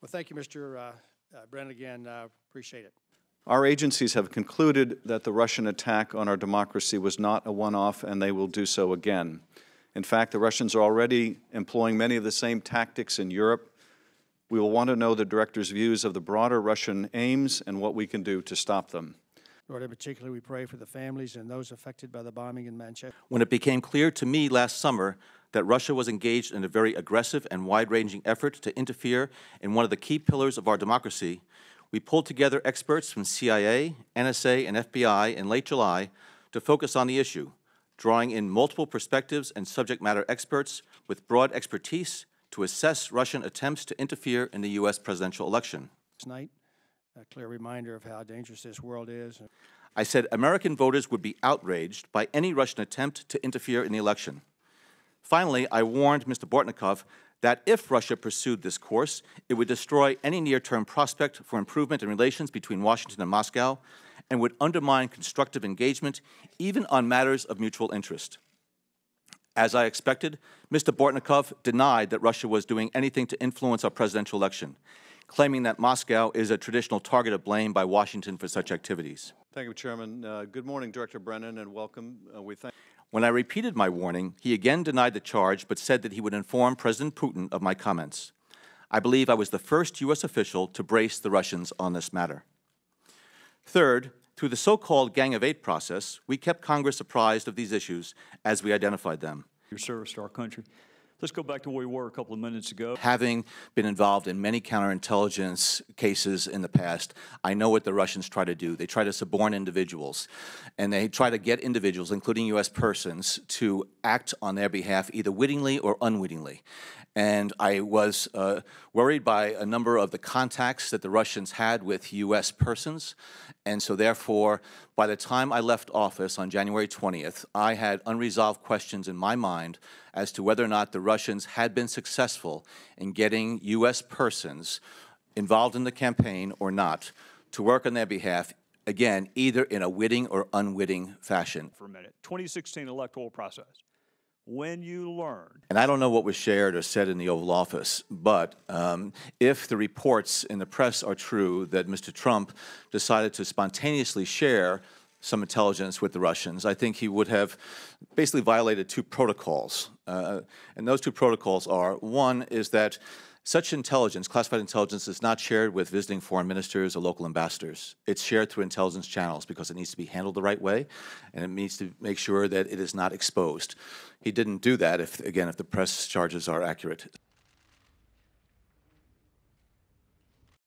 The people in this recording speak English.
Well, thank you, Mr. Brennan, again. Appreciate it. Our agencies have concluded that the Russian attack on our democracy was not a one-off, and they will do so again. In fact, the Russians are already employing many of the same tactics in Europe. We will want to know the Director's views of the broader Russian aims and what we can do to stop them. Lord, in particular, we pray for the families and those affected by the bombing in Manchester. When it became clear to me last summer that Russia was engaged in a very aggressive and wide-ranging effort to interfere in one of the key pillars of our democracy, we pulled together experts from CIA, NSA, and FBI in late July to focus on the issue, drawing in multiple perspectives and subject matter experts with broad expertise to assess Russian attempts to interfere in the U.S. presidential election. Tonight, a clear reminder of how dangerous this world is. I said American voters would be outraged by any Russian attempt to interfere in the election. Finally, I warned Mr. Bortnikov that if Russia pursued this course, it would destroy any near-term prospect for improvement in relations between Washington and Moscow and would undermine constructive engagement, even on matters of mutual interest. As I expected, Mr. Bortnikov denied that Russia was doing anything to influence our presidential election, claiming that Moscow is a traditional target of blame by Washington for such activities. Thank you, Chairman. Good morning, Director Brennan, and welcome. When I repeated my warning, he again denied the charge, but said that he would inform President Putin of my comments. I believe I was the first U.S. official to brace the Russians on this matter. Third, through the so-called Gang of Eight process, we kept Congress apprised of these issues as we identified them. Your service to our country. Let's go back to where we were a couple of minutes ago. Having been involved in many counterintelligence cases in the past, I know what the Russians try to do. They try to suborn individuals, and they try to get individuals, including U.S. persons, to act on their behalf either wittingly or unwittingly. And I was worried by a number of the contacts that the Russians had with U.S. persons. And so therefore, by the time I left office on January 20th, I had unresolved questions in my mind as to whether or not the Russians had been successful in getting U.S. persons involved in the campaign or not to work on their behalf, again, either in a witting or unwitting fashion. For a minute, 2016 electoral process. When you learned. And I don't know what was shared or said in the Oval Office, but if the reports in the press are true that Mr. Trump decided to spontaneously share some intelligence with the Russians, I think he would have basically violated two protocols. And those two protocols are, one is that such intelligence, classified intelligence, is not shared with visiting foreign ministers or local ambassadors. It's shared through intelligence channels because it needs to be handled the right way, and it needs to make sure that it is not exposed. He didn't do that, if the press charges are accurate.